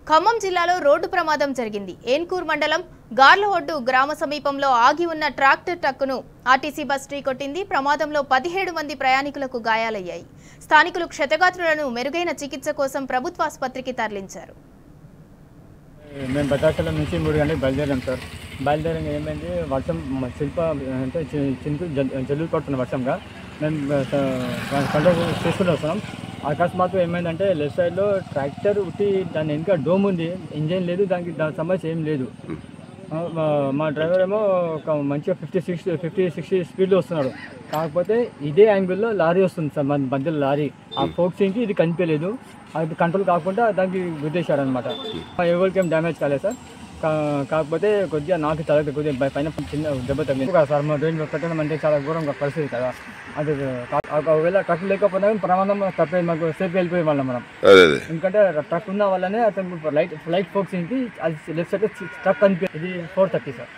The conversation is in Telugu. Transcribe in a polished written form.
ఖమ్మం జిల్లాలో రోడ్డు ప్రమాదం జరిగింది. ఏన్కూర్ మండలం గార్లఒడ్డు గ్రామ సమీపంలో ఆగి ఉన్న ట్రాక్టర్ ట్రక్కును ఆర్టీసీ బస్ ఢీకొట్టింది. ప్రమాదంలో 17 మంది ప్రయాణికులకు గాయాలయ్యాయి. స్థానికులు క్షతగాత్రులను మెరుగైన చికిత్స కోసం ప్రభుత్వ ఆసుపత్రికి తరలించారు. మేము భద్రాచలం నుంచి 3 గంటలకు బయలుదేరాం సార్. బయలుదేరం ఏమైంది, వర్షం శిల్ప అంటే చినుకులు జల్లులు పడుతున్న వర్షంగా మేము కంట్రోల్ చేసుకుంటూ వస్తున్నాం. అకస్మాత్తు ఏమైందంటే లెఫ్ట్ సైడ్లో ట్రాక్టర్ ఉట్టి దాని వెనుక డోమ్ ఉంది, ఇంజన్ లేదు, దానికి సమస్య ఏం లేదు. మా డ్రైవర్ ఏమో ఒక మంచిగా 50-60 స్పీడ్లో వస్తున్నాడు. కాకపోతే ఇదే యాంగిల్లో లారీ వస్తుంది సార్, మన మధ్యలో లారీ. ఆ ఫోక్సింగ్కి ఇది కనిపించలేదు, అది కంట్రోల్ కాకుండా దానికి గుద్దేశాడు అనమాట. ఎవరికి ఏం డ్యామేజ్ కాలేదు సార్. కాకపోతే కొద్దిగా నాకు తల కొద్దిగా పైన చిన్న దెబ్బ తగ్గింది సార్. మా డ్రైన్ పెట్టడం అంటే చాలా ఘోరంగా పరిస్థితి కదా. అది ఒకవేళ ట్రక్ లేకపోయినా ప్రమాదం తప్పే, మాకు సేఫ్ వెళ్ళిపోయే వాళ్ళం మనం. ఎందుకంటే ట్రక్ ఉన్న వల్లనే అతను ఫ్లైట్ ఫోక్సింగ్కి అది లెఫ్ట్ సైడ్ ట్రక్ కనిపించింది. ఇది 430 సార్.